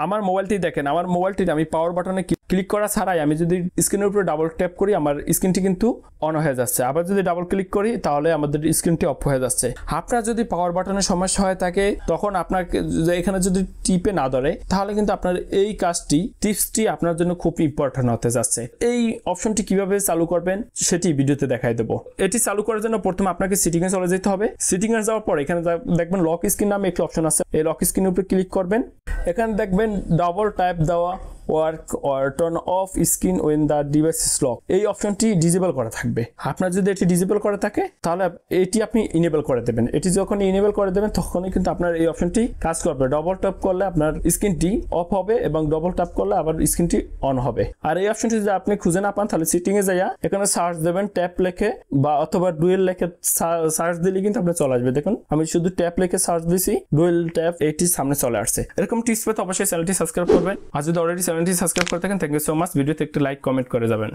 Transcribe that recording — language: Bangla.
আমার মোবাইলটি দেখেন, আমার মোবাইলটি আমি পাওয়ার বাটনে ক্লিক করা ছাড়াই আমি যদি স্ক্রিনের উপরে ডাবল ট্যাপ করি আমার স্ক্রিনটি কিন্তু অন হয়ে যাচ্ছে, আবার যদি ডাবল ক্লিক করি তাহলে আমাদের স্ক্রিনটি অফ হয়ে যাচ্ছে। আপনার যদি পাওয়ার বাটনের সমস্যা হয় থাকে তখন আপনার এখানে যদি টিপে না ধরে তাহলে কিন্তু আপনার এই কাজটি টিপসটি আপনার জন্য খুব ইম্পর্টেন্ট হতে যাচ্ছে। এই অপশনটি কিভাবে চালু করবেন সেটি ভিডিওতে দেখাই দেবো। এটি চালু করার জন্য প্রথমে আপনাকে সেটিংয়ে চলে যেতে হবে। সেটিংয়ে যাওয়ার পর এখানে দেখবেন লক স্ক্রিন নামে একটি অপশন আছে, এই লক স্ক্রিনের উপরে ক্লিক করবেন। এখানে দেখবেন ডাবল ট্যাপ দেওয়া work or turn off screen when the device is lock, এই অপশনটি ডিসেবল করা থাকবে। আপনার যদি এটি ডিসেবল করা থাকে তাহলে এটি আপনি ইনেবল করে দেবেন। এটি যখন ইনেবল করে দেবেন তখনই কিন্তু আপনার এই অপশনটি কাজ করবে। ডবল ট্যাপ করলে আপনার স্ক্রিনটি অফ হবে এবং ডবল ট্যাপ করলে আবার স্ক্রিনটি অন হবে। আর এই অপশনটি যদি আপনি খুঁজে না পান তাহলে সেটিংয়ে যাইয়া এখানে সার্চ দেবেন ট্যাপ লেখে বা অথবা ডুয়েল লেখে সার্চ দিলে কিন্তু আপনি চলে আসবে। দেখুন আমি শুধু ট্যাপ লেখে সার্চ দিছি, ডুয়েল ট্যাপ এটি সামনে চলে আসছে। এরকম টিপস পেতে অবশ্যই চ্যানেলটি সাবস্ক্রাইব করবেন। আর যদি অলরেডি চ্যানেলটি সাবস্ক্রাইব করে থাকেন থ্যাংক ইউ সো মাচ। ভিডিওতে একটু লাইক কমেন্ট করে যাবেন।